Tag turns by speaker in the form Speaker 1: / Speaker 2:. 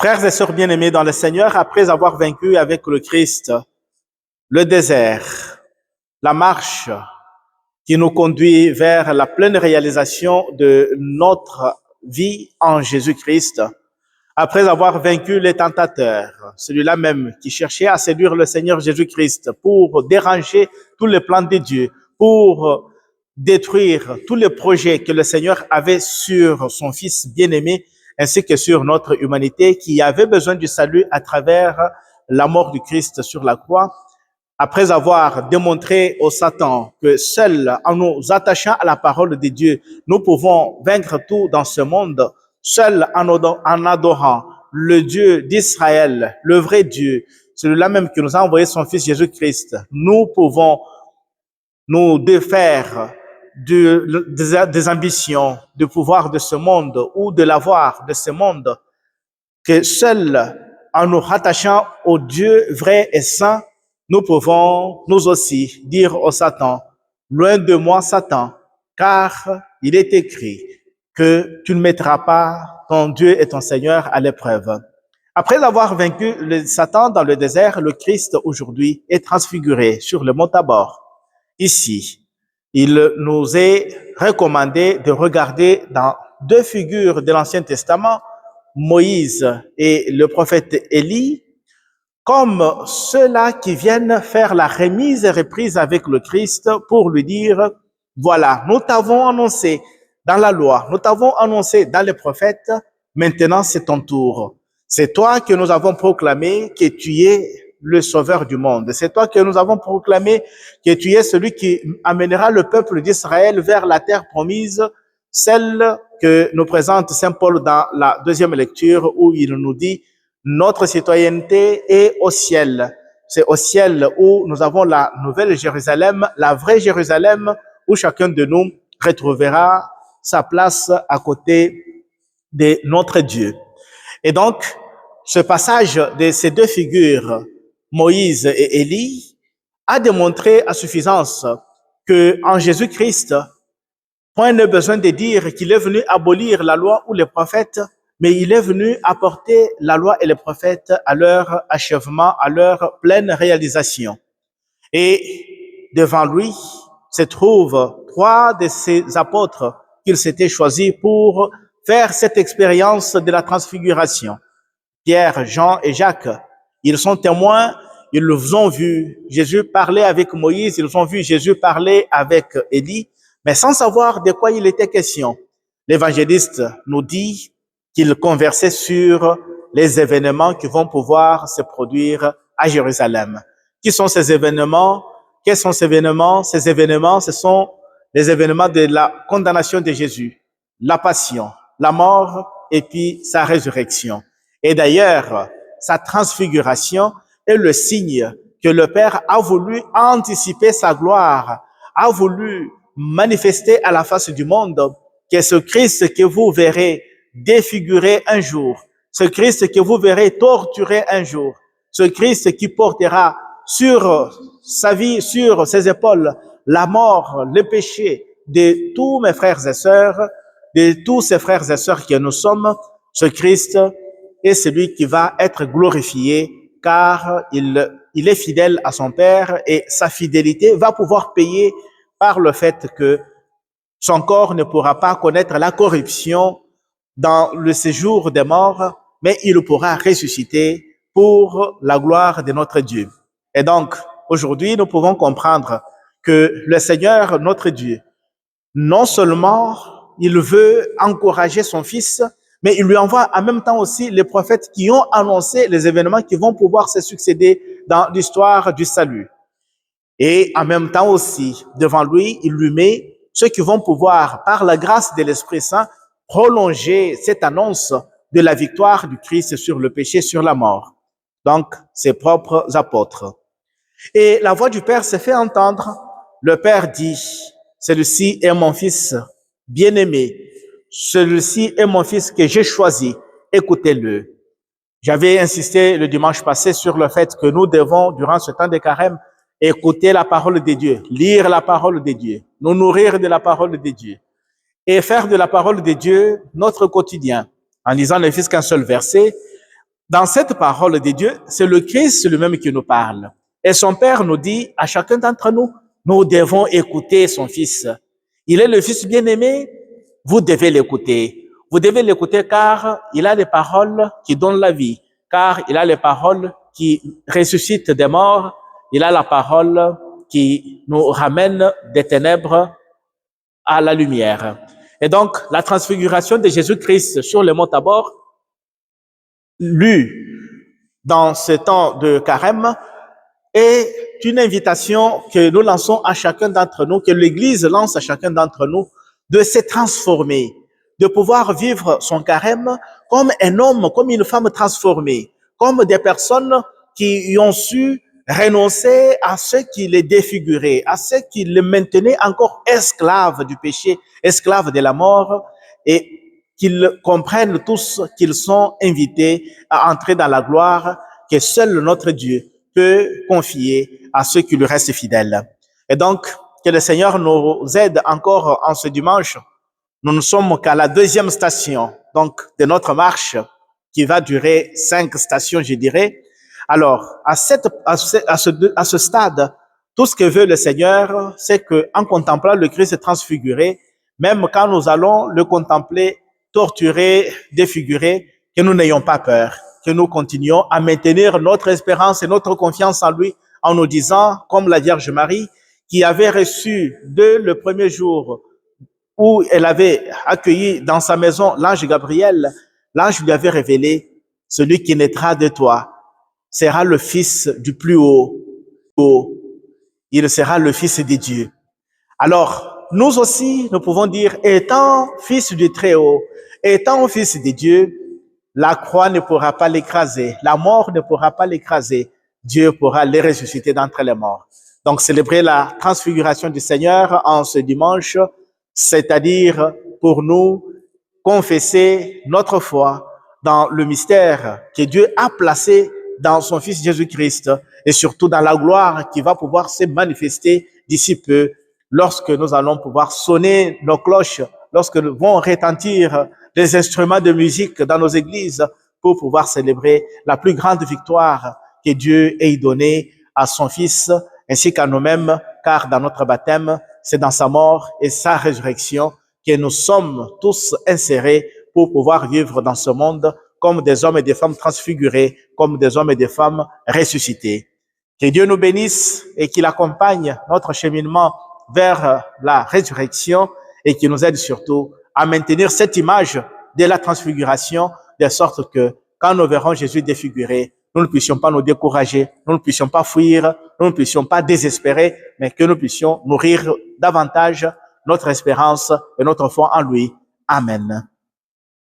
Speaker 1: Frères et sœurs bien-aimés dans le Seigneur, après avoir vaincu avec le Christ le désert, la marche qui nous conduit vers la pleine réalisation de notre vie en Jésus-Christ, après avoir vaincu les tentateurs, celui-là même qui cherchait à séduire le Seigneur Jésus-Christ pour déranger tous les plans de Dieu, pour détruire tous les projets que le Seigneur avait sur son Fils bien-aimé, ainsi que sur notre humanité qui avait besoin du salut à travers la mort du Christ sur la croix. Après avoir démontré au Satan que seul en nous attachant à la parole de Dieu, nous pouvons vaincre tout dans ce monde, seul en adorant le Dieu d'Israël, le vrai Dieu, celui-là même qui nous a envoyé son Fils Jésus-Christ, nous pouvons nous défaire des ambitions, du pouvoir de ce monde ou de l'avoir de ce monde, que seul en nous rattachant au Dieu vrai et saint, nous pouvons nous aussi dire au Satan, loin de moi Satan, car il est écrit que tu ne mettras pas ton Dieu et ton Seigneur à l'épreuve. Après avoir vaincu le Satan dans le désert, le Christ aujourd'hui est transfiguré sur le mont Tabor. Ici, il nous est recommandé de regarder dans deux figures de l'Ancien Testament, Moïse et le prophète Élie, comme ceux-là qui viennent faire la remise et reprise avec le Christ pour lui dire, voilà, nous t'avons annoncé dans la loi, nous t'avons annoncé dans les prophètes, maintenant c'est ton tour. C'est toi que nous avons proclamé que tu es le sauveur du monde. C'est toi que nous avons proclamé que tu es celui qui amènera le peuple d'Israël vers la terre promise, celle que nous présente Saint Paul dans la deuxième lecture où il nous dit notre citoyenneté est au ciel. C'est au ciel où nous avons la nouvelle Jérusalem, la vraie Jérusalem, où chacun de nous retrouvera sa place à côté de notre Dieu. Et donc, ce passage de ces deux figures, Moïse et Élie, a démontré à suffisance que en Jésus-Christ, point n'est besoin de dire qu'il est venu abolir la loi ou les prophètes, mais il est venu apporter la loi et les prophètes à leur achèvement, à leur pleine réalisation. Et devant lui se trouvent trois de ces apôtres qu'il s'était choisis pour faire cette expérience de la transfiguration. Pierre, Jean et Jacques, ils sont témoins, ils ont vu Jésus parler avec Moïse, ils ont vu Jésus parler avec Élie, mais sans savoir de quoi il était question. L'évangéliste nous dit qu'il conversait sur les événements qui vont pouvoir se produire à Jérusalem. Qui sont ces événements? Quels sont ces événements? Ces événements, ce sont les événements de la condamnation de Jésus, la passion, la mort et puis sa résurrection. Et d'ailleurs, sa transfiguration est le signe que le Père a voulu anticiper sa gloire, a voulu manifester à la face du monde que ce Christ que vous verrez défiguré un jour, ce Christ que vous verrez torturé un jour, ce Christ qui portera sur sa vie, sur ses épaules, la mort, le péché de tous mes frères et sœurs, de tous ces frères et sœurs que nous sommes, ce Christ est celui qui va être glorifié car il est fidèle à son Père et sa fidélité va pouvoir payer par le fait que son corps ne pourra pas connaître la corruption dans le séjour des morts, mais il pourra ressusciter pour la gloire de notre Dieu. Et donc, aujourd'hui, nous pouvons comprendre que le Seigneur, notre Dieu, non seulement il veut encourager son Fils, mais il lui envoie en même temps aussi les prophètes qui ont annoncé les événements qui vont pouvoir se succéder dans l'histoire du salut. Et en même temps aussi, devant lui, il lui met ceux qui vont pouvoir, par la grâce de l'Esprit Saint, prolonger cette annonce de la victoire du Christ sur le péché, sur la mort. Donc, ses propres apôtres. Et la voix du Père s'est fait entendre. Le Père dit, celui-ci est mon Fils bien-aimé. Celui-ci est mon Fils que j'ai choisi. Écoutez-le. J'avais insisté le dimanche passé sur le fait que nous devons, durant ce temps de carême, écouter la parole de Dieu, lire la parole de Dieu, nous nourrir de la parole de Dieu et faire de la parole de Dieu notre quotidien en lisant ne fût qu'un seul verset, Dans cette parole de Dieu, c'est le Christ lui-même qui nous parle. Et son Père nous dit à chacun d'entre nous, nous devons écouter son Fils. Il est le Fils bien-aimé, vous devez l'écouter. Vous devez l'écouter car il a les paroles qui donnent la vie, car il a les paroles qui ressuscitent des morts, il a la parole qui nous ramène des ténèbres à la lumière. Et donc, la transfiguration de Jésus-Christ sur le mont Tabor, lue dans ce temps de carême, est une invitation que nous lançons à chacun d'entre nous, que l'Église lance à chacun d'entre nous, de se transformer, de pouvoir vivre son carême comme un homme, comme une femme transformée, comme des personnes qui ont su renoncer à ce qui les défigurait, à ce qui les maintenait encore esclaves du péché, esclaves de la mort, et qu'ils comprennent tous qu'ils sont invités à entrer dans la gloire que seul notre Dieu peut confier à ceux qui lui restent fidèles. Et donc, que le Seigneur nous aide encore en ce dimanche. Nous ne sommes qu'à la deuxième station, donc, de notre marche, qui va durer 5 stations, je dirais. Alors, à ce stade, tout ce que veut le Seigneur, c'est qu'en contemplant le Christ transfiguré, même quand nous allons le contempler torturé, défiguré, que nous n'ayons pas peur, que nous continuions à maintenir notre espérance et notre confiance en lui en nous disant, comme la Vierge Marie, qui avait reçu dès le premier jour où elle avait accueilli dans sa maison l'ange Gabriel, l'ange lui avait révélé, celui qui naîtra de toi sera le Fils du plus haut. Il sera le Fils de Dieu. Alors, nous aussi, nous pouvons dire, étant fils du Très-Haut, étant fils de Dieu, la croix ne pourra pas l'écraser, la mort ne pourra pas l'écraser, Dieu pourra les ressusciter d'entre les morts. Donc, célébrer la transfiguration du Seigneur en ce dimanche, c'est-à-dire pour nous confesser notre foi dans le mystère que Dieu a placé dans son Fils Jésus-Christ et surtout dans la gloire qui va pouvoir se manifester d'ici peu lorsque nous allons pouvoir sonner nos cloches, lorsque vont retentir les instruments de musique dans nos églises pour pouvoir célébrer la plus grande victoire que Dieu ait donnée à son Fils ainsi qu'à nous-mêmes, car dans notre baptême, c'est dans sa mort et sa résurrection que nous sommes tous insérés pour pouvoir vivre dans ce monde comme des hommes et des femmes transfigurés, comme des hommes et des femmes ressuscités. Que Dieu nous bénisse et qu'il accompagne notre cheminement vers la résurrection et qui nous aide surtout à maintenir cette image de la transfiguration, de sorte que quand nous verrons Jésus défiguré, nous ne puissions pas nous décourager, nous ne puissions pas fuir, nous ne puissions pas désespérer, mais que nous puissions nourrir davantage notre espérance et notre foi en lui. Amen.